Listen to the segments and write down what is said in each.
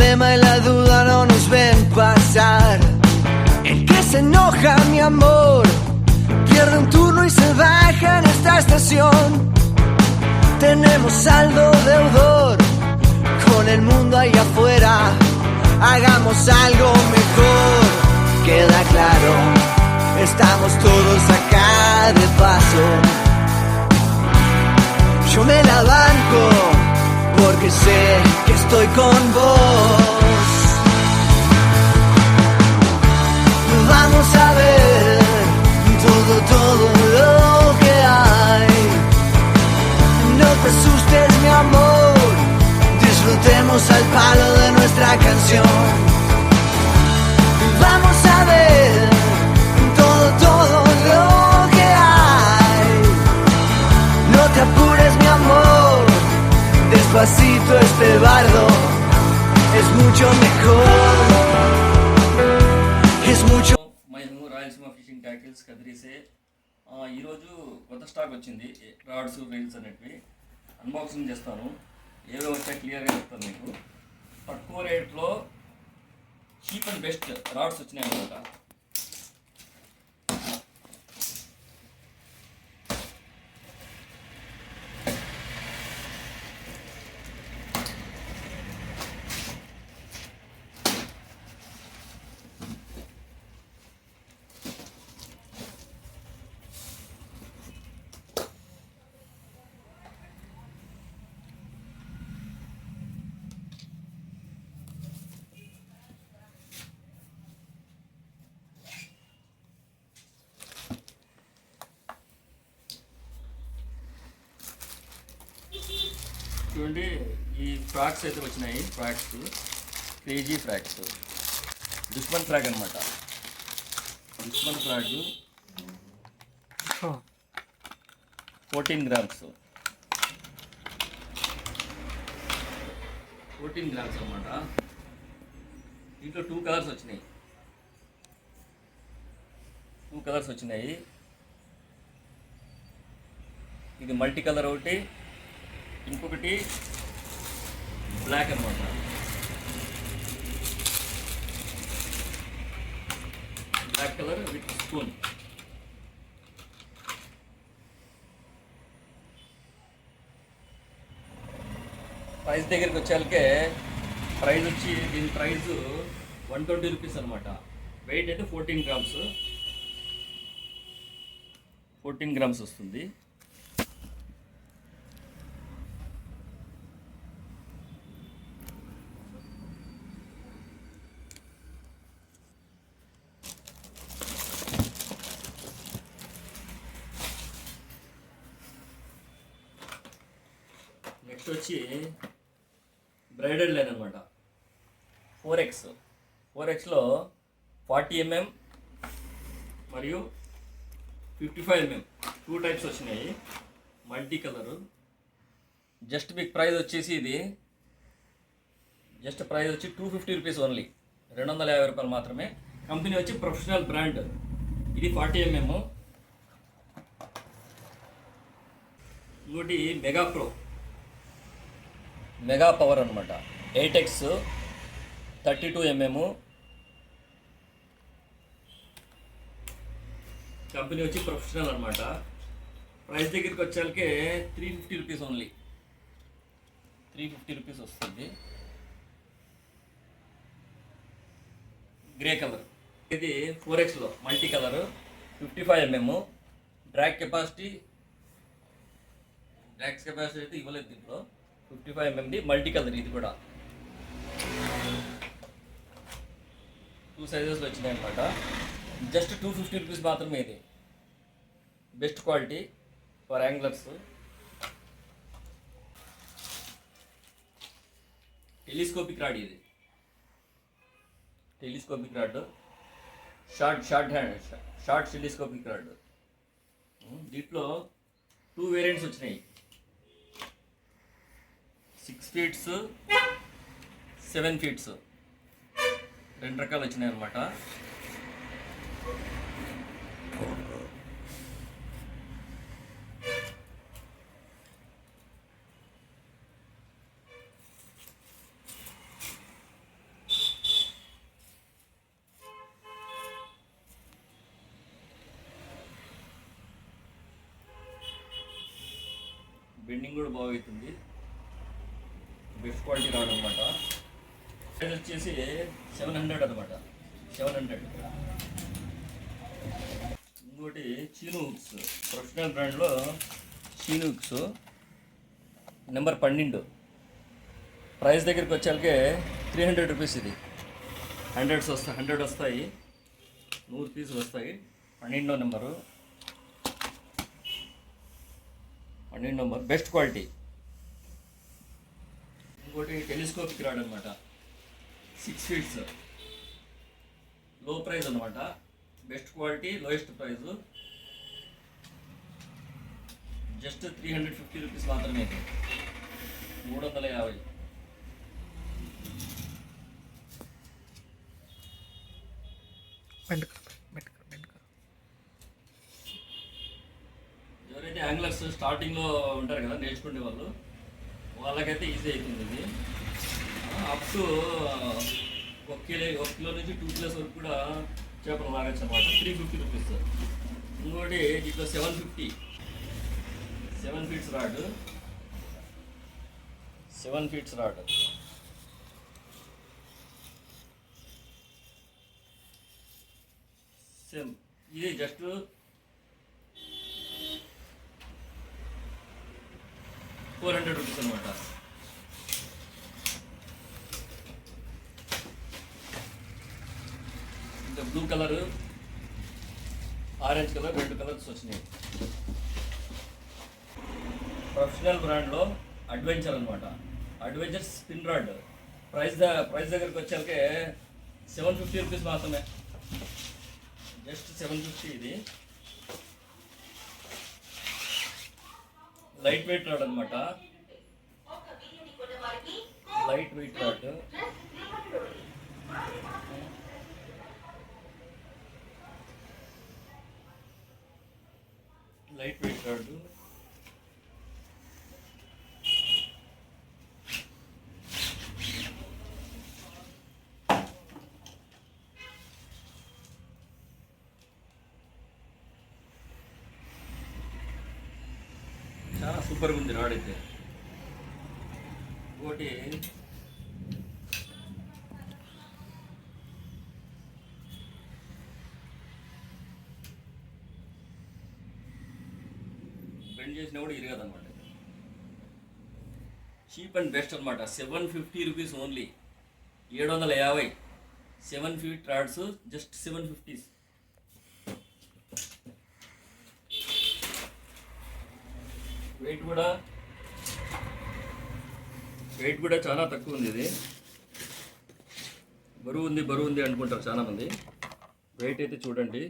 problema y la duda no nos ven pasar. El que se enoja, mi amor, pierde un turno y se baja en esta estación. Tenemos saldo deudor con el mundo ahí afuera. Hagamos algo mejor. Queda claro, estamos todos acá de paso. Yo me la banco porque sé que estoy con vos. Vamos a ver todo lo que hay. No te asustes, mi amor, disfrutemos al palo de nuestra canción. Vamos a ver todo lo que hay. No te apures, mi amor, despacito este bardo es mucho mejor. Es mucho. మేము Rayalaseema fishing tackles కదిరిసే ఈరోజు కొత్త stock వచ్చింది rods reels అనేటివి unboxing చేస్తాను. ఏవో వచ్చా క్లియర్గా చెప్తాను మీకు. తక్కువ రేట్లో చీప్ అండ్ బెస్ట్ రాడ్స్ వచ్చినాయి అన్నమాట. చూడండి, ఈ ఫ్రాక్స్ అయితే వచ్చినాయి. Frocks KG frocks Dushman frog అనమాట. దుష్మన్ ఫ్రాగ్ 14 గ్రామ్స్ అనమాట. దీంట్లో 2 కలర్స్ వచ్చినాయి. ఇది మల్టీ కలర్ ఒకటి, ఇంకొకటి బ్లాక్ అనమాట. Black colour with spoon. Price దగ్గరికి వచ్చేకే ప్రైస్ వచ్చి దీని ప్రైస్ 120 రూపీస్ అనమాట. వెయిట్ అయితే 14 గ్రామ్స్ వస్తుంది. నెక్స్ట్ వచ్చి బ్రైడల్ లైన్ అనమాట. 4Xలో 40 mm మరియు 55 mm 2 టైప్స్ వచ్చినాయి. Multi colour. జస్ట్ మీకు ప్రైస్ వచ్చేసి ఇది ప్రైస్ వచ్చి 250 రూపీస్ ఓన్లీ. 250 రూపాయలు మాత్రమే. కంపెనీ వచ్చి ప్రొఫెషనల్ బ్రాండ్. ఇది 40 mm. ఇంకోటి మెగా పవర్ అనమాట. 8X 32 mm. కంపెనీ వచ్చి ప్రొఫెషనల్ అనమాట. ప్రైస్ దగ్గరికి వచ్చాకే 350 రూపీస్ ఓన్లీ. 350 రూపీస్ వస్తుంది. Grey colour. ఇది 4Xలో multi colour 55 mm. Drag capacity అయితే ఇవ్వలేదు దీంట్లో. 55 mm మల్టీ కలర్. ఇది కూడా 2 సైజెస్లో వచ్చినాయి అనమాట. జస్ట్ 250 రూపీస్ మాత్రమే. ఇది best quality for anglers. Telescopic rod. ఇది telescopic rod. Short telescopic rod. దీంట్లో 2 వేరియంట్స్ వచ్చినాయి. 6 feet 7 feet 2 రకాలు వచ్చినాయి అనమాట. బెండింగ్ కూడా బాగా అవుతుంది. బెస్ట్ క్వాలిటీ రాడ్ అనమాట. ప్రైస్ వచ్చేసి 700 అనమాట. 700. ఇంకోటి చీను హుక్స్, ప్రొఫెషనల్ బ్రాండ్లో చీను హుక్స్ నెంబర్ 12. ప్రైస్ దగ్గరికి వచ్చాకే 300 రూపీస్. ఇది 100 వస్తాయి, 100 పీసులు వస్తాయి. 12 నెంబరు, 12 నెంబర్ బెస్ట్ క్వాలిటీ. ఇంకోటి టెలిస్కోపిక్ రాడ్ అనమాట. 6 ఫీట్స్, లో ప్రైస్ అనమాట. Best quality, lowest price. Just 350 rupees మాత్రమే. 350. ఎవరైతే యాంగ్లర్స్ స్టార్టింగ్లో ఉంటారు కదా, నేర్చుకునే వాళ్ళు, వాళ్ళకైతే ఈజీ అవుతుంది ఇది. అప్ టు 1 కిలో నుంచి 2 కిలోస్ వరకు కూడా చేపలు లాగచ్చు అనమాట. 350 రూపీస్. ఇంకోటి ఇట్లా 750, 7 feets rod. 7 feets rod. Same ఇది జస్ట్ 400 రూపీస్ అనమాట. ఇంకా blue colour, orange colour, 2 colours వచ్చినాయి. ప్రొఫెషనల్ బ్రాండ్లో అడ్వెంచర్ అనమాట. Adventure spin rod. ప్రైస్ దగ్గరికి వచ్చాకే 750 రూపీస్ మాత్రమే. జస్ట్ 750. ఇది లైట్ వెయిట్ రాడ్ అనమాట. Light weight rod. Light weight rod. చాలా సూపర్గా ఉంది రాడ్ అయితే. ఇంకోటి బెండ్ చేసినా కూడా ఇరగదు అనమాట. చీప్ అండ్ బెస్ట్ అనమాట. 750 rupees only. 750. 7 feet rods just 750. Weight కూడా చాలా తక్కువ ఉంది. ఇది బరువు ఉంది అనుకుంటారు చాలామంది. వెయిట్ అయితే చూడండి.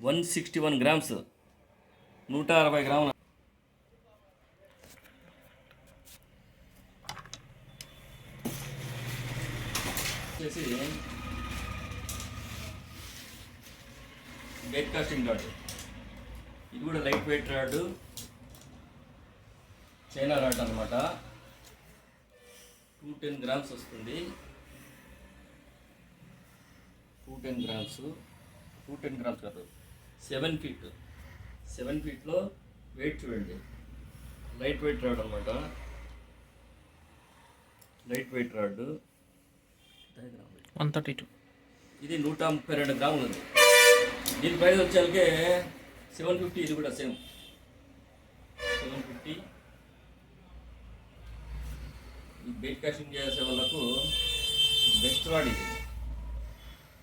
161 గ్రామ్స్, 160 గ్రాములు. వచ్చేసి బెడ్ కాస్టింగ్ రాడ్. ఇది కూడా light weight rod, China rod అనమాట. 210 గ్రామ్స్ వస్తుంది. 210 గ్రామ్స్, 210 గ్రామ్స్ కాదు, 7 ఫీట్. 7 ఫీట్లో వెయిట్ చూడండి. లైట్ వెయిట్ రాడ్ అనమాట. Light weight rod 132. ఇది 132 గ్రాములు ఉంది. దీని ప్రైస్ వచ్చేకే 750. ఇది కూడా సేమ్ 750. ఈ బెడ్ కాస్టింగ్ చేసే వాళ్ళకు బెస్ట్ రాడ్ ఇది.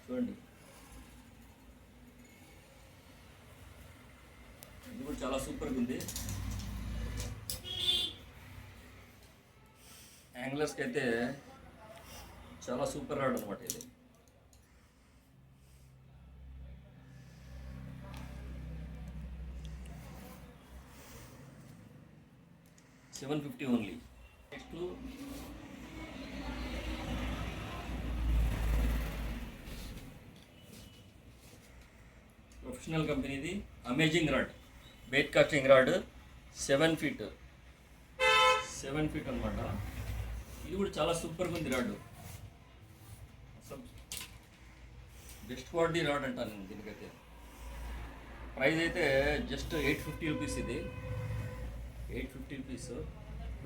చూడండి, ఇది కూడా చాలా సూపర్గా ఉంది. యాంగ్లర్స్కి అయితే చాలా సూపర్ రాడ్ అనమాట ఇది. $750 ఓన్లీ. నెక్స్ట్ ప్రొఫెషనల్ కంపెనీది amazing rod, bait casting rod. 7 feet అనమాట. ఇది కూడా చాలా సూపర్గా ఉంది రాడ్. బెస్ట్ క్వాలిటీ రాడ్ అంటాను నేను దీనికైతే. ప్రైస్ అయితే జస్ట్ 850 రూపీస్ ఇది, 850 రూపీస్.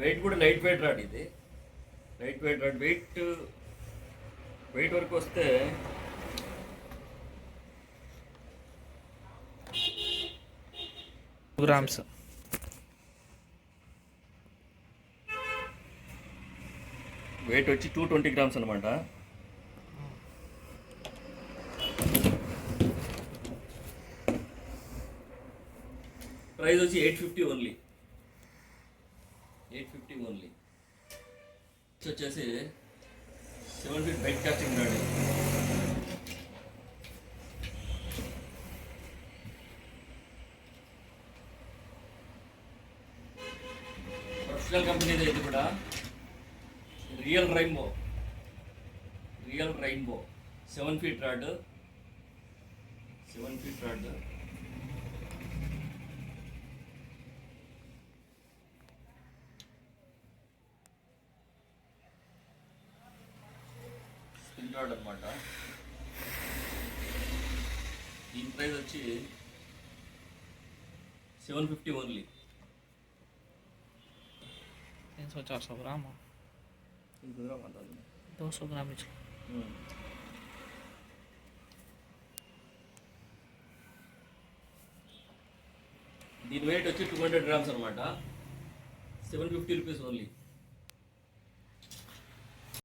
వెయిట్ కూడా లైట్ వెయిట్ రాడ్ ఇది, లైట్ వెయిట్ రాడ్. వెయిట్ వరకు వస్తే గ్రామ్స్. వెయిట్ వచ్చి 220 గ్రామ్స్ అనమాట. ప్రైస్ వచ్చి 850 ఓన్లీ, 850 ఓన్లీ. వచ్చేసి 7 feet bait casting rod. Professional కంపెనీది ఇది కూడా. Real rainbow 7 feet rod, 7 feet rod. Spin rod అనమాట. దీని ప్రైస్ వచ్చి 750 ఓన్లీ. 300-400 gram, 200 gram each. దీని వెయిట్ వచ్చి 200 గ్రామ్స్ అనమాట. 750 రూపీస్ ఓన్లీ.